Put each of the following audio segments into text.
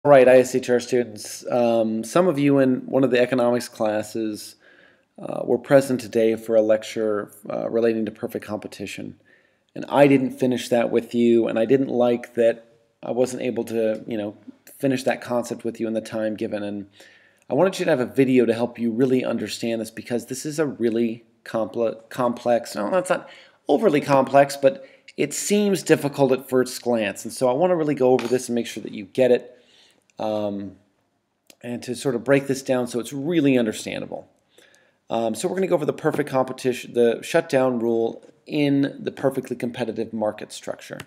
All right, ISCHR students, some of you in one of the economics classes were present today for a lecture relating to perfect competition. And I didn't finish that with you, and I didn't like that I wasn't able to, finish that concept with you in the time given. And I wanted you to have a video to help you really understand this, because this is a really complex, no, that's not overly complex, but it seems difficult at first glance. And so I want to really go over this and make sure that you get it. And to sort of break this down so it's really understandable. So we're going to go over the perfect competition, the shutdown rule in the perfectly competitive market structure.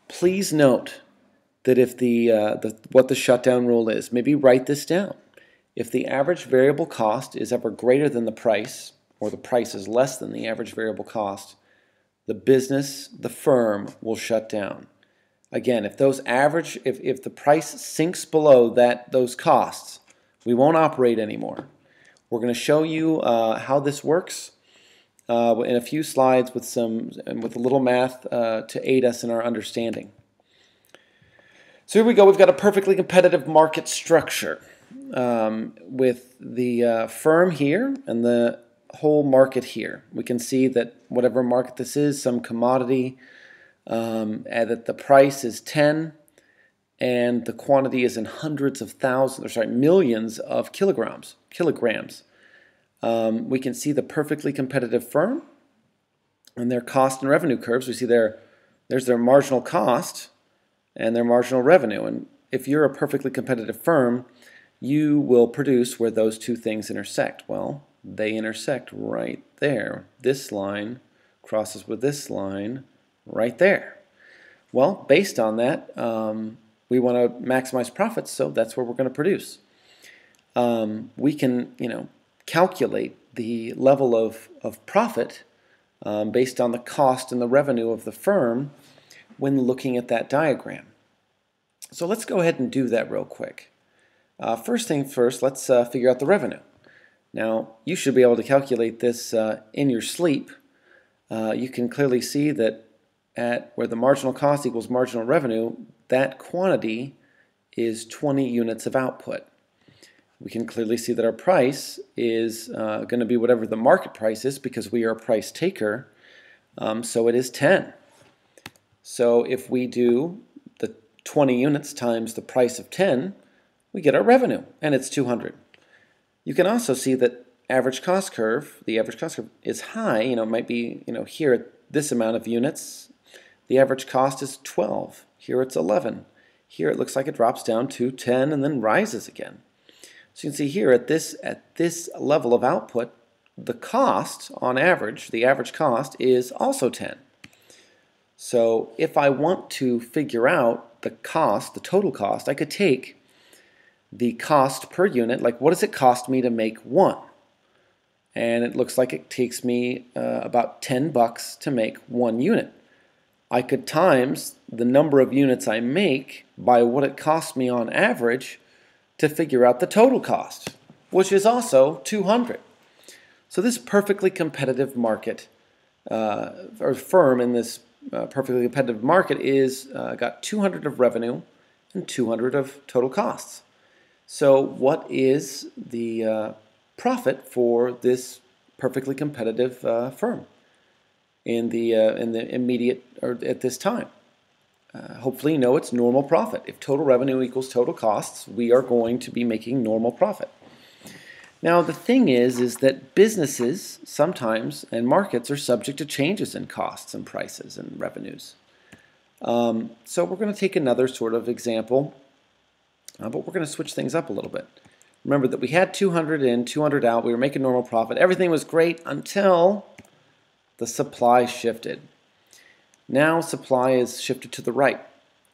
Please note that if what the shutdown rule is, maybe write this down. If the average variable cost is ever greater than the price, or the price is less than the average variable cost, the firm will shut down. Again, if the price sinks below those costs, we won't operate anymore. We're going to show you how this works in a few slides with a little math to aid us in our understanding. So here we go. We've got a perfectly competitive market structure with the firm here and the whole market here. We can see that whatever market this is, some commodity, and that the price is 10 and the quantity is in hundreds of thousands, or sorry, millions of kilograms. We can see the perfectly competitive firm and their cost and revenue curves. We see there's their marginal cost and their marginal revenue. And if you're a perfectly competitive firm, you will produce where those two things intersect. Well, they intersect right there. This line crosses with this line right there. Well, based on that, we want to maximize profits, so that's where we're going to produce. We can, calculate the level of profit based on the cost and the revenue of the firm when looking at that diagram. So let's go ahead and do that real quick. First thing first, let's figure out the revenue. Now, you should be able to calculate this in your sleep. You can clearly see that at where the marginal cost equals marginal revenue, that quantity is 20 units of output. We can clearly see that our price is going to be whatever the market price is, because we are a price taker, so it is 10. So if we do the 20 units times the price of 10, we get our revenue, and it's 200. You can also see that the average cost curve is high. It might be, here at this amount of units, the average cost is 12. Here it's 11. Here it looks like it drops down to 10 and then rises again. So you can see here at this level of output, the cost on average, the average cost is also 10. So if I want to figure out the cost, the total cost, I could take the cost per unit, like what does it cost me to make one? And it looks like it takes me about $10 to make one unit. I could times the number of units I make by what it costs me on average to figure out the total cost, which is also 200. So this perfectly competitive market, or firm in this perfectly competitive market, is got 200 of revenue and 200 of total costs. So what is the profit for this perfectly competitive firm in the immediate, or at this time? Hopefully you know it's normal profit. If total revenue equals total costs, we are going to be making normal profit. Now the thing is that businesses sometimes and markets are subject to changes in costs and prices and revenues. So we're going to take another sort of example, but we're going to switch things up a little bit. Remember that we had 200 in, 200 out. We were making normal profit. Everything was great until the supply shifted. Now supply is shifted to the right,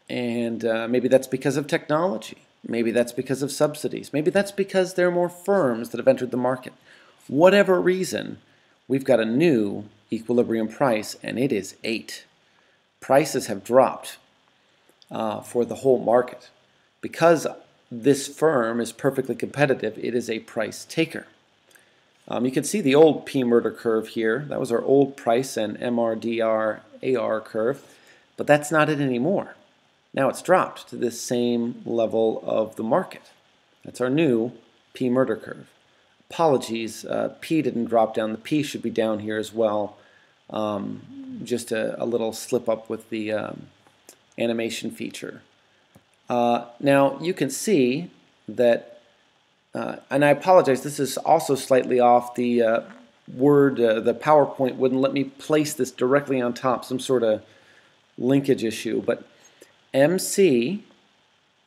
and maybe that's because of technology. Maybe that's because of subsidies. Maybe that's because there are more firms that have entered the market. Whatever reason, we've got a new equilibrium price, and it is 8. Prices have dropped for the whole market. Because this firm is perfectly competitive, it is a price taker. You can see the old P-Murder curve here. That was our old price and MRDR AR curve, but that's not it anymore. Now it's dropped to this same level of the market. That's our new P-Murder curve. Apologies, P didn't drop down. The P should be down here as well. Just a little slip up with the animation feature. Now you can see that, and I apologize, this is also slightly off. The the PowerPoint wouldn't let me place this directly on top, some sort of linkage issue, but MC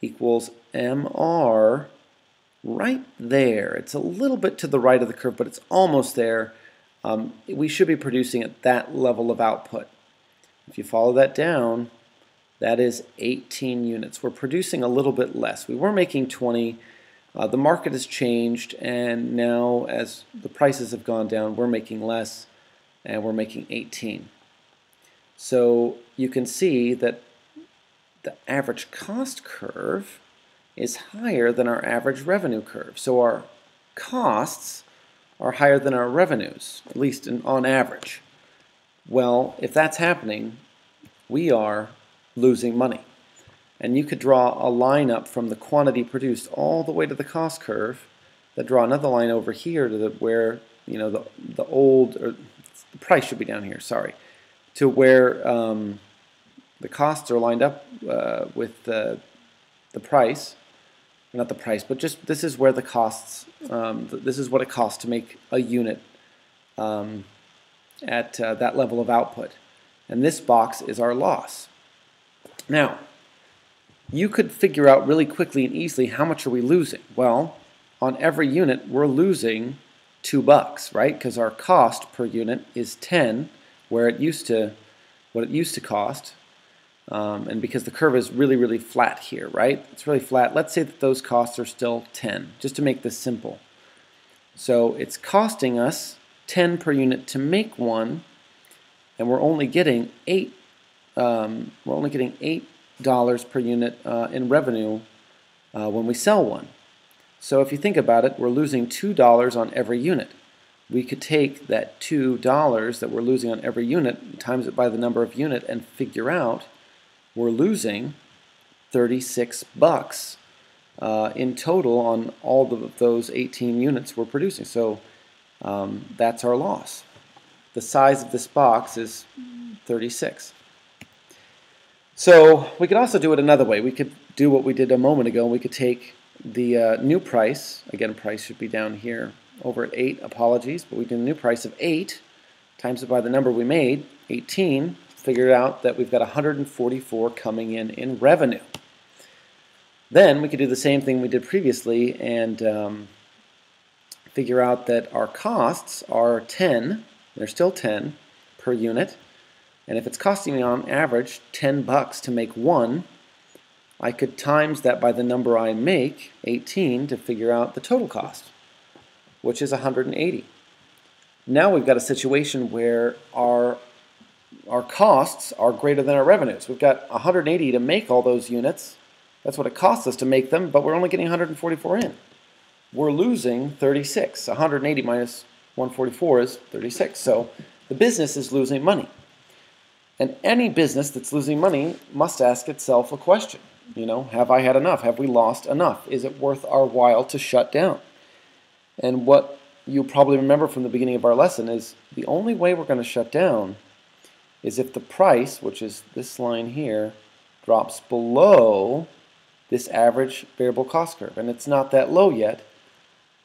equals MR right there. It's a little bit to the right of the curve, but it's almost there. We should be producing at that level of output. If you follow that down, that is 18 units. We're producing a little bit less. We were making 20. The market has changed, and now as the prices have gone down, we're making less, and we're making 18. So you can see that the average cost curve is higher than our average revenue curve. So our costs are higher than our revenues, at least on average. Well, if that's happening, we are losing money. And you could draw a line up from the quantity produced all the way to the cost curve, then draw another line over here to where, you know, the old, or the price should be down here, sorry, to where the costs are lined up with the price. Not the price, but just this is where the costs, this is what it costs to make a unit at that level of output. And this box is our loss. Now, you could figure out really quickly and easily how much are we losing. Well, on every unit, we're losing $2, right? Because our cost per unit is 10, where it used to, what it used to cost. And because the curve is really, really flat here, right? It's really flat. Let's say that those costs are still 10, just to make this simple. So it's costing us 10 per unit to make one, and we're only getting $8 per unit in revenue when we sell one. So if you think about it, we're losing $2 on every unit. We could take that $2 that we're losing on every unit, times it by the number of unit, and figure out we're losing $36 in total on all of those 18 units we're producing. So that's our loss. The size of this box is 36. So we could also do it another way. We could do what we did a moment ago. We could take the new price, again price should be down here over at 8, apologies, but we did a new price of 8, times it by the number we made, 18, figured out that we've got 144 coming in revenue. Then we could do the same thing we did previously and figure out that our costs are 10, they're still 10 per unit, and if it's costing me on average $10 to make one, I could times that by the number I make, 18, to figure out the total cost, which is 180. Now we've got a situation where our costs are greater than our revenues. We've got 180 to make all those units. That's what it costs us to make them, but we're only getting 144 in. We're losing 36. 180 minus 144 is 36. So the business is losing money. And any business that's losing money must ask itself a question. You know, have I had enough? Have we lost enough? Is it worth our while to shut down? And what you'll probably remember from the beginning of our lesson is the only way we're going to shut down is if the price, which is this line here, drops below this average variable cost curve. And it's not that low yet,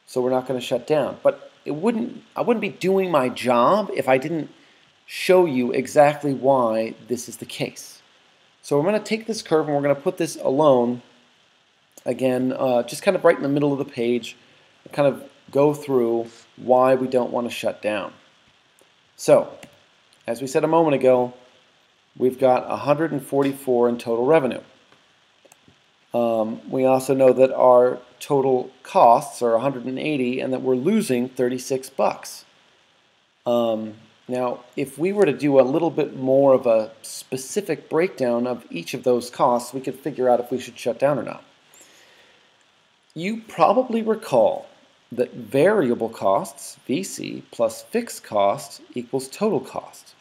so we're not going to shut down. But I wouldn't be doing my job if I didn't show you exactly why this is the case. So we're going to take this curve and we're going to put this alone, again, just kind of right in the middle of the page, and kind of go through why we don't want to shut down. So, as we said a moment ago, we've got 144 in total revenue. We also know that our total costs are 180 and that we're losing $36. Now, if we were to do a little bit more of a specific breakdown of each of those costs, we could figure out if we should shut down or not. You probably recall that variable costs, VC, plus fixed costs equals total cost.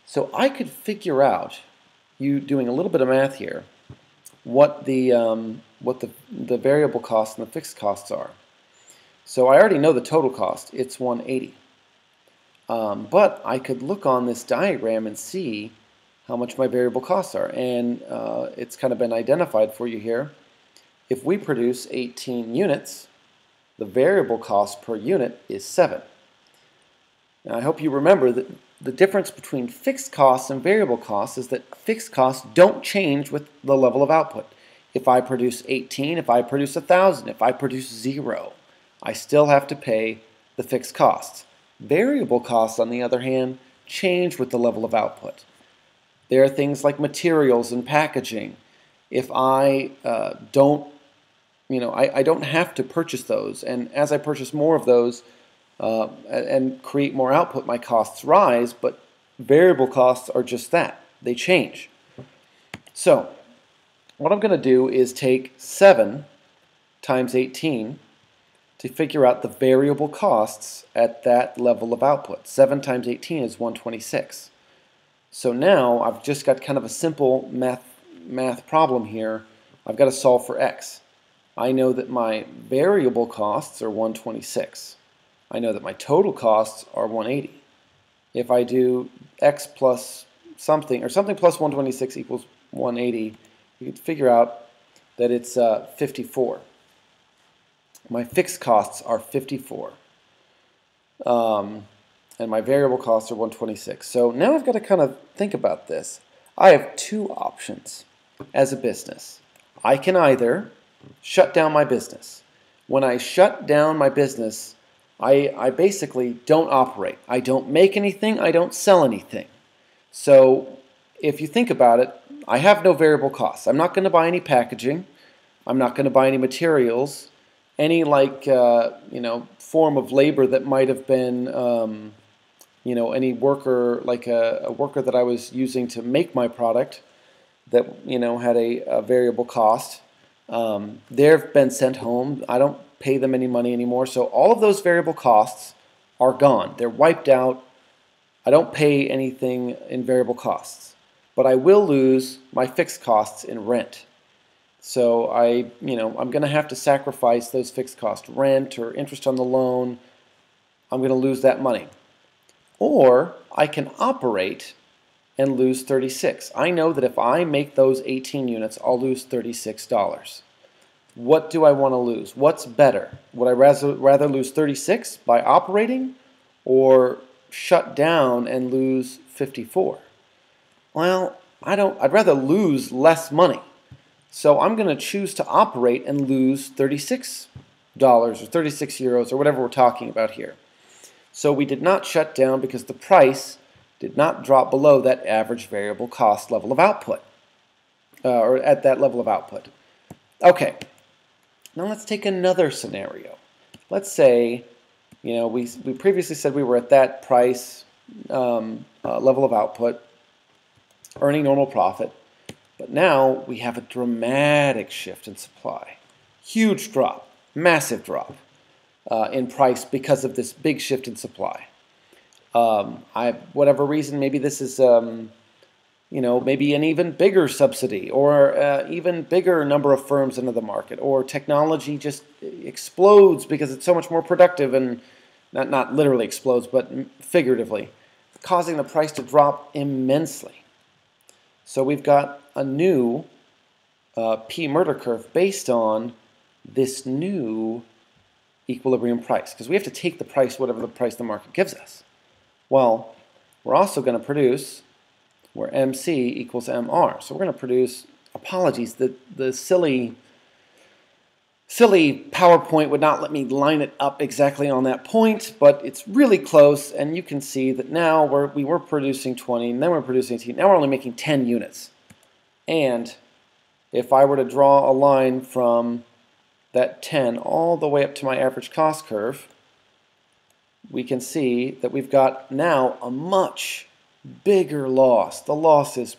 So I could figure out, you doing a little bit of math here, what the variable costs and the fixed costs are. So I already know the total cost. It's 180. But I could look on this diagram and see how much my variable costs are. And it's kind of been identified for you here. If we produce 18 units, the variable cost per unit is 7. Now I hope you remember that the difference between fixed costs and variable costs is that fixed costs don't change with the level of output. If I produce 18, if I produce 1,000, if I produce 0, I still have to pay the fixed costs. Variable costs, on the other hand, change with the level of output. There are things like materials and packaging. If I don't have to purchase those, and as I purchase more of those and create more output, my costs rise, but variable costs are just that. They change. So what I'm going to do is take 7 times 18 to figure out the variable costs at that level of output. 7 times 18 is 126. So now I've just got kind of a simple math problem here. I've got to solve for x. I know that my variable costs are 126. I know that my total costs are 180. If I do x plus something, or something plus 126 equals 180, you can figure out that it's 54. My fixed costs are 54. And my variable costs are 126. So now I've got to kind of think about this. I have two options as a business. I can either shut down my business. When I shut down my business, I basically don't operate. I don't make anything. I don't sell anything. So if you think about it, I have no variable costs. I'm not going to buy any packaging. I'm not going to buy any materials. Any form of labor that might have been any worker, like a worker that I was using to make my product that had a variable cost. They've been sent home. I don't pay them any money anymore. So all of those variable costs are gone. They're wiped out. I don't pay anything in variable costs, but I will lose my fixed costs in rent. So I'm going to have to sacrifice those fixed costs, rent or interest on the loan. I'm going to lose that money. Or I can operate and lose 36. I know that if I make those 18 units, I'll lose $36. What do I want to lose? What's better? Would I rather lose 36 by operating or shut down and lose 54? Well, I'd rather lose less money. So I'm going to choose to operate and lose $36 or 36 euros or whatever we're talking about here. So we did not shut down because the price did not drop below that average variable cost level of output, or at that level of output. Okay, now let's take another scenario. Let's say, we previously said we were at that price level of output, earning normal profit. But now we have a dramatic shift in supply. Huge drop, massive drop in price because of this big shift in supply. Whatever reason, maybe this is, maybe an even bigger subsidy or even bigger number of firms into the market, or technology just explodes because it's so much more productive, and not literally explodes, but figuratively, causing the price to drop immensely. So we've got a new P-Murder curve based on this new equilibrium price, because we have to take the price, whatever the price the market gives us. Well, we're also going to produce where MC equals MR. So we're going to produce, apologies, the silly PowerPoint would not let me line it up exactly on that point, but it's really close, and you can see that now we were producing 20, and then we're producing 18. Now we're only making 10 units. And if I were to draw a line from that 10 all the way up to my average cost curve, we can see that we've got now a much bigger loss. The loss is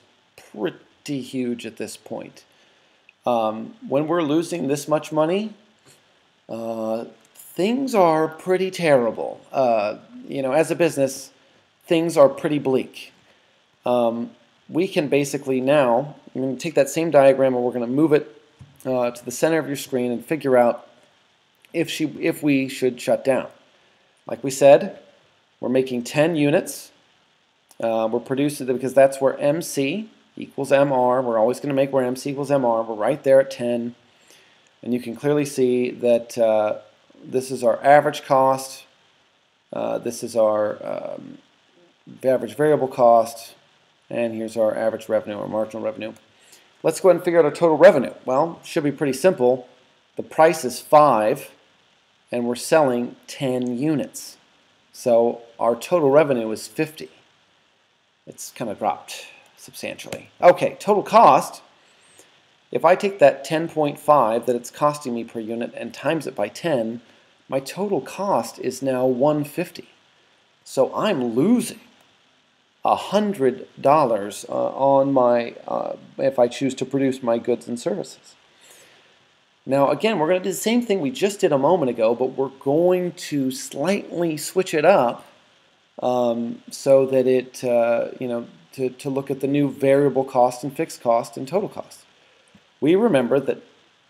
pretty huge at this point. When we're losing this much money, things are pretty terrible. As a business, things are pretty bleak. we can basically now, I'm going to take that same diagram and we're going to move it to the center of your screen and figure out if we should shut down. Like we said, we're making 10 units. We're producing it because that's where MC equals MR. We're always going to make where MC equals MR. We're right there at 10. And you can clearly see that this is our average cost. This is our average variable cost. And here's our average revenue or marginal revenue. Let's go ahead and figure out our total revenue. Well, it should be pretty simple. The price is 5, and we're selling 10 units. So our total revenue is 50. It's kind of dropped substantially. Okay, total cost. If I take that 10.5 that it's costing me per unit and times it by 10, my total cost is now 150. So I'm losing $100 on my if I choose to produce my goods and services. Now again, we're going to do the same thing we just did a moment ago, but we're going to slightly switch it up so that it to look at the new variable cost and fixed cost and total cost. We remember that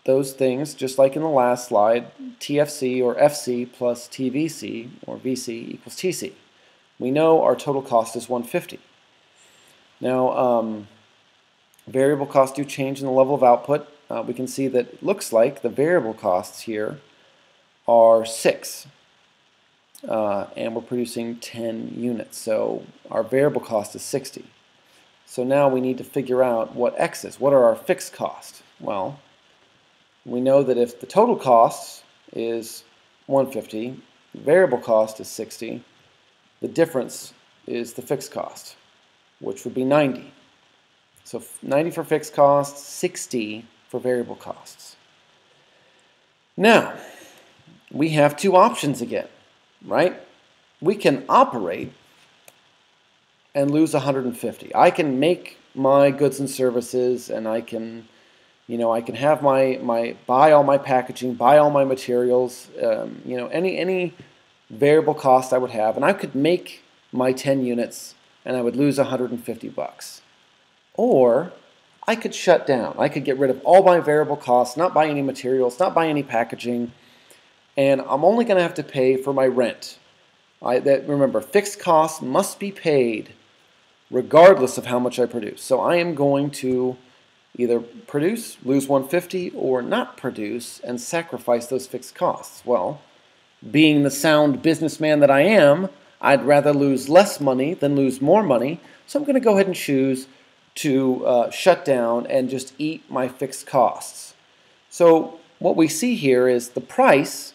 those things, just like in the last slide, TFC or FC plus TVC or VC equals TC. We know our total cost is 150. Now, variable costs do change in the level of output. We can see that it looks like the variable costs here are 6. And we're producing 10 units. So our variable cost is 60. So now we need to figure out what X is. What are our fixed costs? Well, we know that if the total cost is 150, the variable cost is 60, the difference is the fixed cost, which would be 90. So 90 for fixed costs, 60 for variable costs. Now, we have two options again, right? We can operate and lose 150. I can make my goods and services, and I can, I can have my buy all my packaging, buy all my materials, any variable cost I would have, and I could make my 10 units and I would lose 150 bucks. Or I could shut down. I could get rid of all my variable costs, not buy any materials, not buy any packaging, and I'm only going to have to pay for my rent. Remember, fixed costs must be paid regardless of how much I produce. So I am going to either produce, lose 150, or not produce and sacrifice those fixed costs. Well, being the sound businessman that I am, I'd rather lose less money than lose more money, so I'm going to go ahead and choose to shut down and just eat my fixed costs. So what we see here is the price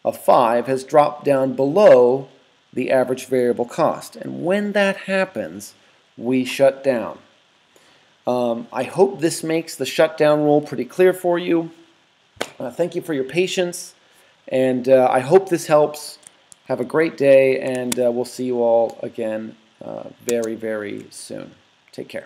of 5 has dropped down below the average variable cost, and when that happens, we shut down. I hope this makes the shutdown rule pretty clear for you. Thank you for your patience. And I hope this helps. Have a great day, and we'll see you all again very, very soon. Take care.